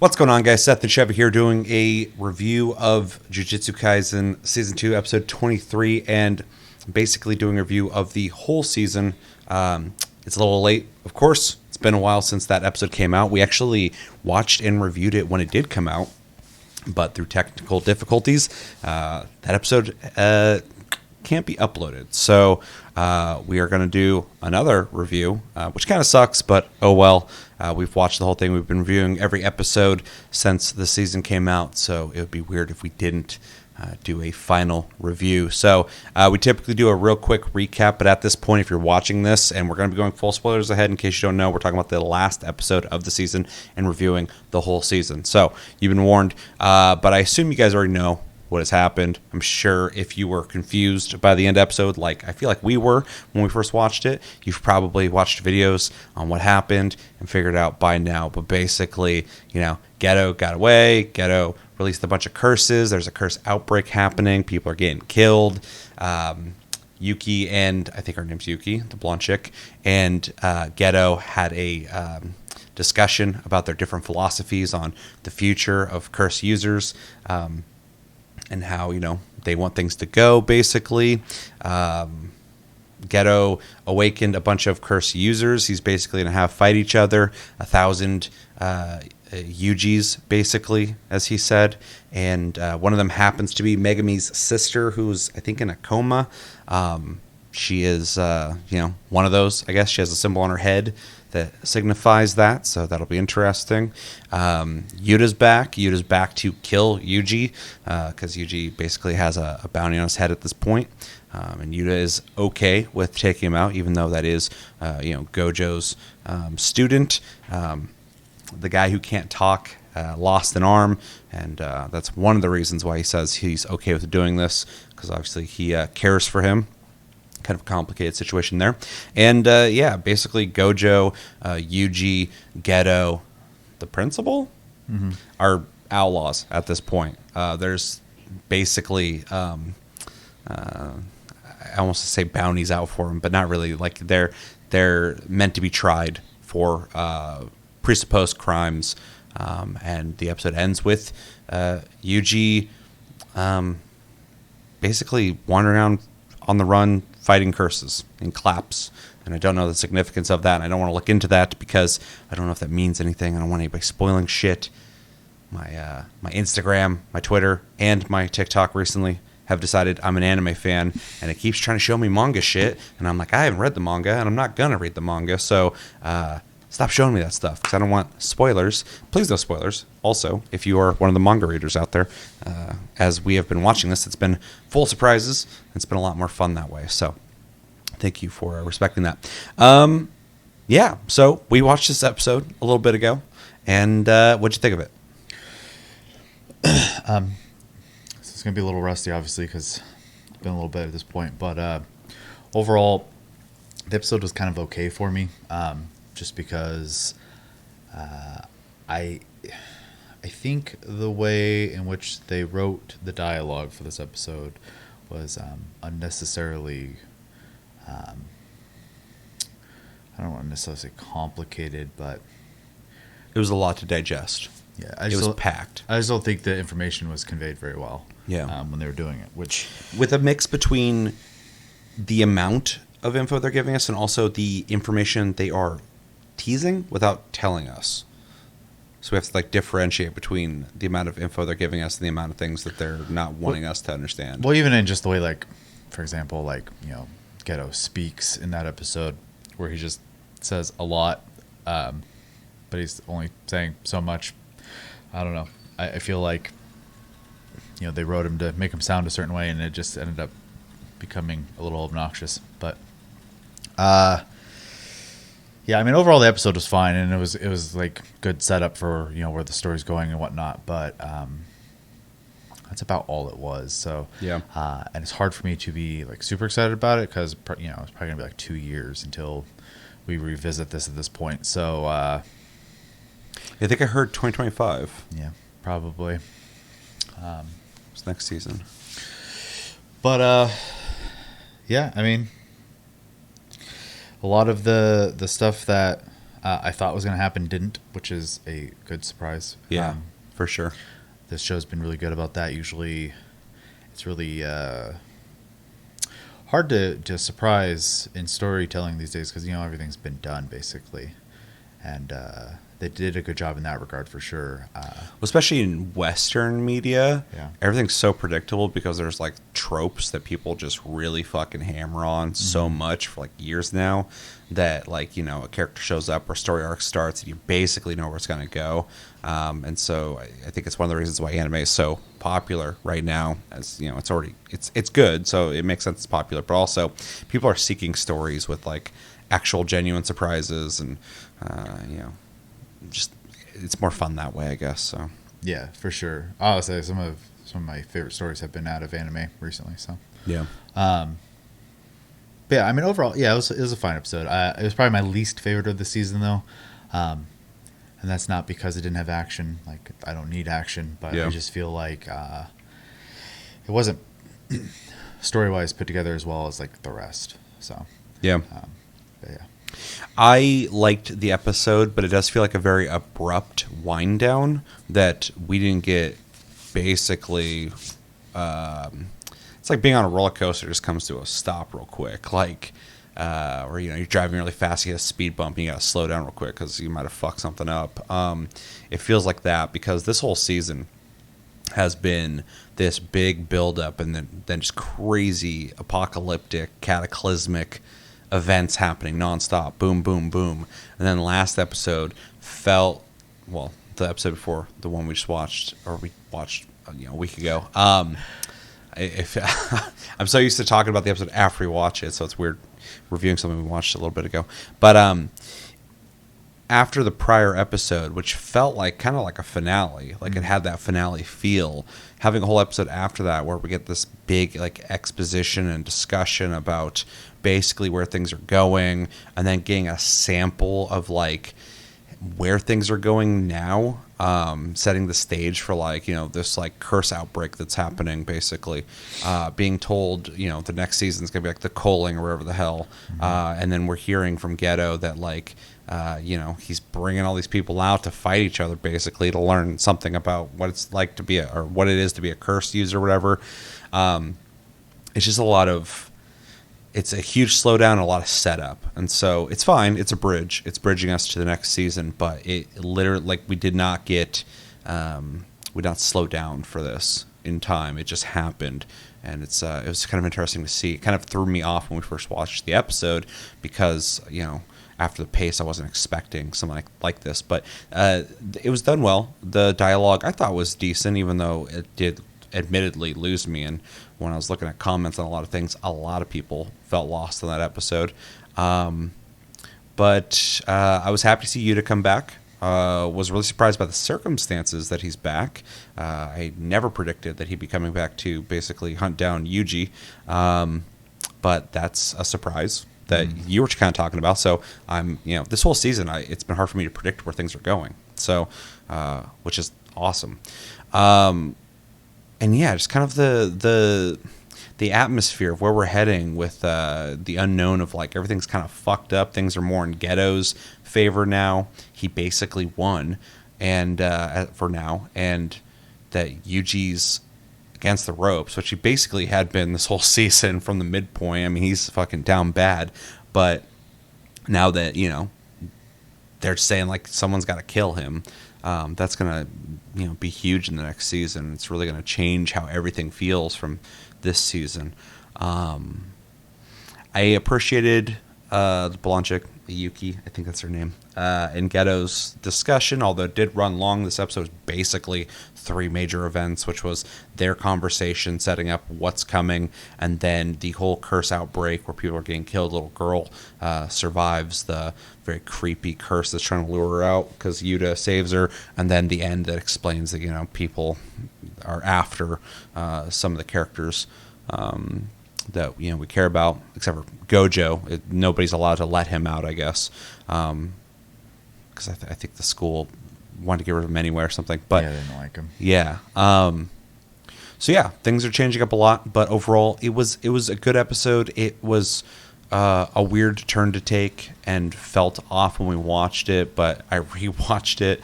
What's going on, guys? Seth and Chevy here doing a review of Jujutsu Kaisen Season 2, Episode 23, and basically doing a review of the whole season. It's a little late, of course. It's been a while since that episode came out. We actually watched and reviewed it when it did come out, but through technical difficulties, that episode can't be uploaded. So we are going to do another review, which kind of sucks, but oh well. We've watched the whole thing. We've been reviewing every episode since the season came out, so it would be weird if we didn't do a final review. So we typically do a real quick recap, but at this point, if you're watching this, and we're going to be going full spoilers ahead, in case you don't know, we're talking about the last episode of the season and reviewing the whole season. So you've been warned, but I assume you guys already know what has happened. I'm sure if you were confused by the end episode, like I feel like we were when we first watched it, you've probably watched videos on what happened and figured out by now. But basically, Geto got away. Geto released a bunch of curses. There's a curse outbreak happening. People are getting killed. Yuki and I think her name's Yuki, the blonde chick, and Geto had a discussion about their different philosophies on the future of curse users. And how, they want things to go, basically. Geto awakened a bunch of curse users. He's basically going to have fight each other. 1,000 Yujis, basically, as he said. And one of them happens to be Megami's sister, who's, I think, in a coma. She is, one of those. I guess she has a symbol on her head that signifies that, so that'll be interesting. Yuta's back. Yuta's back to kill Yuji, because Yuji basically has a bounty on his head at this point. And Yuta is okay with taking him out, even though that is, Gojo's student. The guy who can't talk lost an arm, and that's one of the reasons why he says he's okay with doing this, because obviously he cares for him. Kind of a complicated situation there. And basically Gojo, Yuji, Geto, the principal, are outlaws at this point. There's basically I almost say bounties out for them, but not really. Like they're meant to be tried for presupposed crimes. And the episode ends with Yuji basically wandering around on the run, fighting curses and claps. And I don't know the significance of that. And I don't want to look into that because I don't know if that means anything. I don't want anybody spoiling shit. My Instagram, my Twitter, and my TikTok recently have decided I'm an anime fan, and it keeps trying to show me manga shit. And I'm like, I haven't read the manga, and I'm not going to read the manga. So stop showing me that stuff because I don't want spoilers. Please no spoilers. Also, if you are one of the manga readers out there, as we have been watching this, it's been full surprises. It's been a lot more fun that way. So thank you for respecting that. So we watched this episode a little bit ago, and what'd you think of it? It's going to be a little rusty, obviously, because it's been a little bit at this point. But overall, the episode was kind of okay for me. Just because I think the way in which they wrote the dialogue for this episode was unnecessarily, I don't want to necessarily say complicated, but It was a lot to digest. Yeah, it was packed. I just don't think the information was conveyed very well. Yeah. When they were doing it, which with a mix between the amount of info they're giving us and also the information they are teasing without telling us. So we have to differentiate between the amount of info they're giving us and the amount of things that they're not wanting us to understand. Well, even in just the way, for example, Geto speaks in that episode where he just says a lot, but he's only saying so much. I don't know. I feel like, they wrote him to make him sound a certain way, and it just ended up becoming a little obnoxious. But, overall the episode was fine, and it was good setup for where the story's going and whatnot. But that's about all it was. So yeah, and it's hard for me to be super excited about it because it's probably gonna be 2 years until we revisit this at this point. So I think I heard 2025. Yeah, probably. It's next season. But a lot of the stuff that I thought was going to happen didn't, which is a good surprise. Yeah, for sure. This show's been really good about that. Usually it's really hard to surprise in storytelling these days because, everything's been done basically. And they did a good job in that regard for sure. Especially in Western media, Yeah. everything's so predictable because there's like tropes that people just really fucking hammer on so much for like years now that like, a character shows up or story arc starts and you basically know where it's going to go. And so I think it's one of the reasons why anime is so popular right now, as it's good. So it makes sense it's popular, but also people are seeking stories with like actual genuine surprises and, just it's more fun that way, I guess. So Yeah, for sure. I'll say some of my favorite stories have been out of anime recently. So yeah, but yeah, I mean overall, yeah, it was a fine episode. It was probably my least favorite of the season though, and that's not because it didn't have action. Like I don't need action, but Yeah. I just feel like it wasn't story wise put together as well as like the rest. So yeah. but yeah. I liked the episode, but it does feel like a very abrupt wind down that we didn't get. Basically, it's like being on a roller coaster, just comes to a stop real quick. Like, or you're driving really fast, you hit a speed bump, and you got to slow down real quick because you might have fucked something up. It feels like that because this whole season has been this big buildup and then just crazy apocalyptic, cataclysmic events happening nonstop, boom, boom, boom. And then the last episode felt, well, the episode before the one we just watched, or we watched a week ago. If I'm so used to talking about the episode after we watch it, so it's weird reviewing something we watched a little bit ago. But after the prior episode, which felt like kind of like a finale, like it had that finale feel, having a whole episode after that where we get this big like exposition and discussion about basically where things are going, and then getting a sample of like where things are going now, setting the stage for like this like curse outbreak that's happening, basically being told the next season's gonna be like the Culling or wherever the hell, and then we're hearing from Ghetto that like he's bringing all these people out to fight each other, basically to learn something about what it's like to be or what it is to be a curse user or whatever. It's just it's a huge slowdown, a lot of setup, and so it's fine. It's a bridge. It's bridging us to the next season, but it literally, like, we did not slow down for this in time. It just happened, and it was kind of interesting to see. It kind of threw me off when we first watched the episode because after the pace, I wasn't expecting something like this, but it was done well. The dialogue I thought was decent, even though it did admittedly lose me. And when I was looking at comments on a lot of things, a lot of people felt lost in that episode. But I was happy to see Yuta come back. Was really surprised by the circumstances that he's back. I never predicted that he'd be coming back to basically hunt down Yuji. But that's a surprise that you were kind of talking about. So I'm, this whole season, it's been hard for me to predict where things are going. So, which is awesome. And yeah, just kind of the atmosphere of where we're heading with the unknown of like everything's kind of fucked up. Things are more in Ghetto's favor now. He basically won, and for now, and that Yuji's against the ropes, which he basically had been this whole season from the midpoint. I mean, he's fucking down bad, but now that they're saying like someone's got to kill him. That's gonna be huge in the next season. It's really gonna change how everything feels from this season. I appreciated the blonde chick, Yuki, I think that's her name, in Ghetto's discussion, although it did run long. This episode was basically 3 major events, which was their conversation setting up what's coming, and then the whole curse outbreak where people are getting killed. Little girl survives the very creepy curse that's trying to lure her out because Yuta saves her, and then the end that explains that people are after some of the characters that we care about, except for Gojo. Nobody's allowed to let him out, I guess, because I think the school wanted to get rid of him anyway or something. But yeah, they didn't like him. Yeah. So yeah, things are changing up a lot, but overall, it was a good episode. It was a weird turn to take and felt off when we watched it, but I rewatched it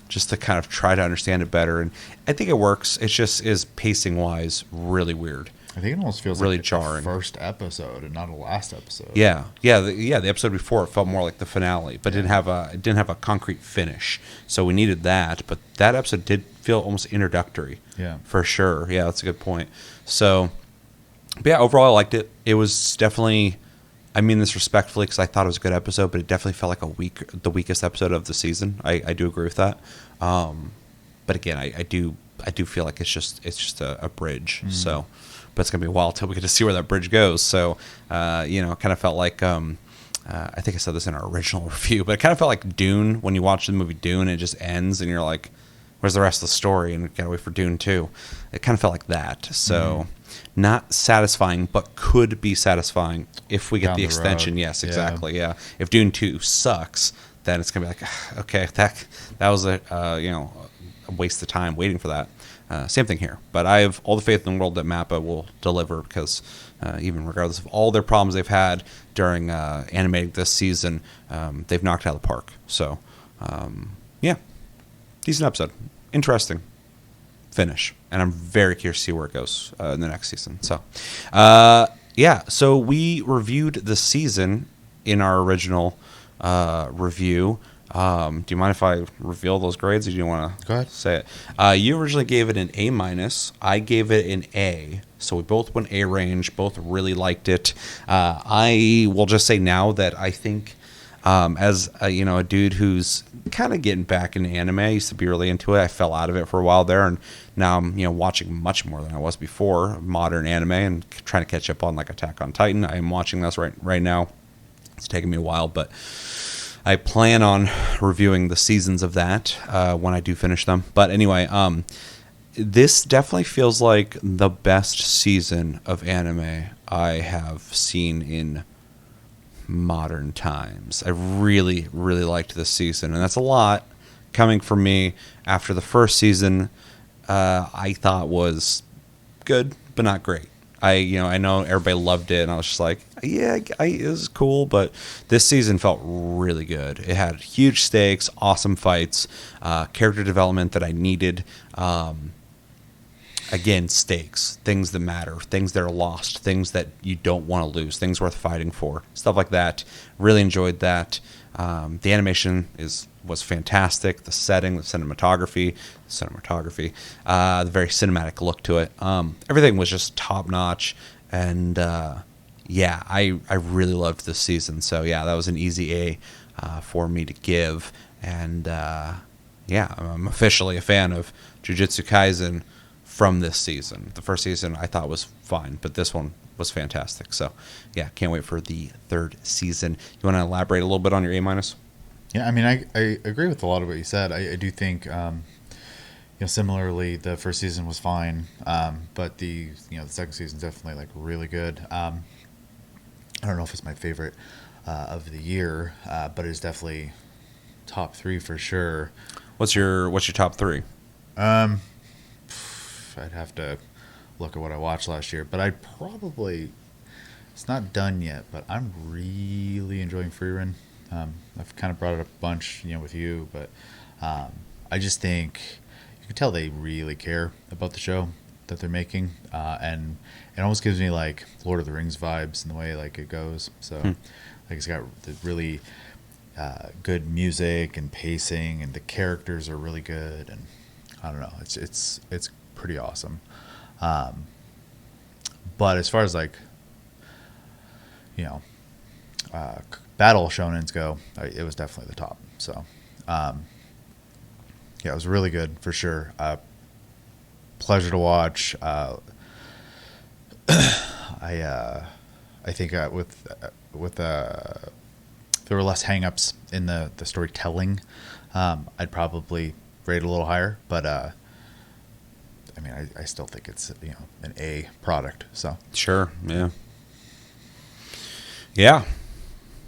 just to kind of try to understand it better, and I think it works. It just is pacing wise really weird. I think it almost feels really like jarring. The first episode and not a last episode. Yeah. The episode before it felt more like the finale, but it didn't have a concrete finish. So we needed that, but that episode did feel almost introductory. Yeah, for sure. Yeah, that's a good point. So, but yeah, overall I liked it. It was definitely, I mean this respectfully because I thought it was a good episode, but it definitely felt like the weakest episode of the season. I do agree with that. But again, I do feel like it's just a bridge. Mm-hmm. So. But it's going to be a while till we get to see where that bridge goes. So, kind of felt like, I think I said this in our original review, but it kind of felt like Dune when you watch the movie Dune, it just ends and you're like, where's the rest of the story? And got to wait for Dune 2. It kind of felt like that. So, not satisfying, but could be satisfying if we get Down the the extension. road. Yes, exactly. Yeah. If Dune 2 sucks, then it's going to be like, okay, that was a waste of time waiting for that. Same thing here, but I have all the faith in the world that Mappa will deliver because even regardless of all their problems they've had during animating this season, they've knocked it out of the park. So, yeah, decent episode, interesting finish, and I'm very curious to see where it goes in the next season. So, yeah, so we reviewed the season in our original review. Do you mind if I reveal those grades, or do you want to say it? You originally gave it an A-. I gave it an A. So we both went A range. Both really liked it. I will just say now that I think, as a dude who's kind of getting back into anime, I used to be really into it. I fell out of it for a while there, and now I'm watching much more than I was before, modern anime, and trying to catch up on like Attack on Titan. I am watching this right now. It's taking me a while, but I plan on reviewing the seasons of that when I do finish them. But anyway, this definitely feels like the best season of anime I have seen in modern times. I really, really liked this season, and that's a lot coming from me after the first season. I thought was good, but not great. I know everybody loved it, and I was just like, yeah, it was cool, but this season felt really good. It had huge stakes, awesome fights, character development that I needed. Again, stakes, things that matter, things that are lost, things that you don't want to lose, things worth fighting for, stuff like that. Really enjoyed that. The animation was fantastic. The setting, the cinematography, the very cinematic look to it. Everything was just top notch, and yeah, I really loved this season. So yeah, that was an easy A for me to give, and yeah, I'm officially a fan of Jujutsu Kaisen from this season. The first season I thought was fine, but this one was fantastic. So yeah, can't wait for the third season. You want to elaborate a little bit on your A-? Yeah, I mean, I agree with a lot of what you said. I do think, similarly, the first season was fine, but the second season is definitely like really good. I don't know if it's my favorite of the year, but it's definitely top 3 for sure. What's your top 3? I'd have to look at what I watched last year, but it's not done yet, but I'm really enjoying Frieren. I've kind of brought it up a bunch, with you, but I just think you can tell they really care about the show that they're making, and it almost gives me like Lord of the Rings vibes in the way like it goes. So, like it's got the really good music and pacing, and the characters are really good, and I don't know, it's pretty awesome. But as far as like battle shonens go, it was definitely the top. So yeah, it was really good for sure. Pleasure to watch. I think with if there were less hangups in the storytelling, I'd probably rate it a little higher, but I mean, I still think it's an A product. So sure, yeah.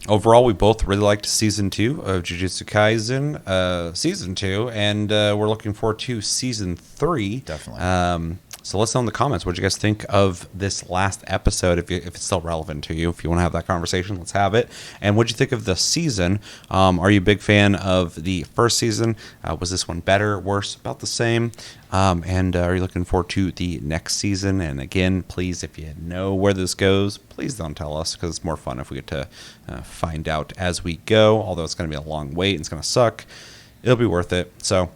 Overall, we both really liked season 2 of Jujutsu Kaisen, season 2, and we're looking forward to season 3. Definitely. So let's know in the comments what you guys think of this last episode. If it's still relevant to you, if you want to have that conversation, let's have it. And what do you think of the season? Are you a big fan of the first season? Was this one better, worse, about the same? And are you looking forward to the next season? And again, please, if you know where this goes, please don't tell us, because it's more fun if we get to find out as we go. Although it's going to be a long wait and it's going to suck, it'll be worth it. So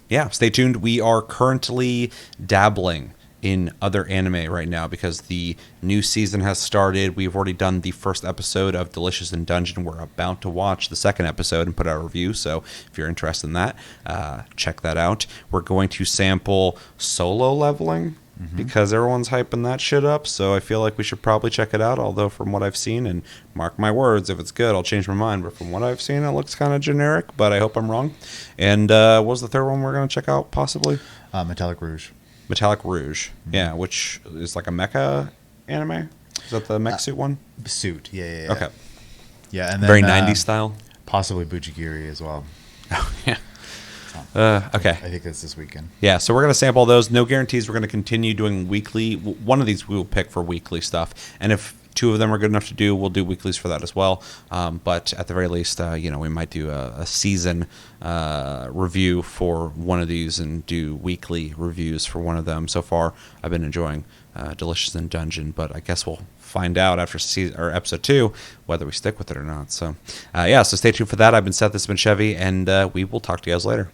yeah, stay tuned. We are currently dabbling in other anime right now because the new season has started. We've already done the first episode of Delicious in Dungeon. We're about to watch the second episode and put out a review. So if you're interested in that, check that out. We're going to sample Solo Leveling because everyone's hyping that shit up. So I feel like we should probably check it out. Although from what I've seen, and mark my words, if it's good, I'll change my mind. But from what I've seen, it looks kind of generic, but I hope I'm wrong. And what was the third one we're going to check out possibly? Metallic Rouge. Metallic Rouge. Yeah, which is like a mecha anime. Is that the mech suit one? Suit. Yeah. Okay. Yeah, and then, very 90s style. Possibly Bujigiri as well. Oh, yeah. Okay. I think that's this weekend. Yeah, so we're going to sample those. No guarantees. We're going to continue doing weekly. One of these we will pick for weekly stuff. And if two of them are good enough to do, we'll do weeklies for that as well. But at the very least, we might do a season review for one of these and do weekly reviews for one of them. So far, I've been enjoying Delicious in Dungeon, but I guess we'll find out after episode 2 whether we stick with it or not. So, so stay tuned for that. I've been Seth, this has been Chevy, and we will talk to you guys later.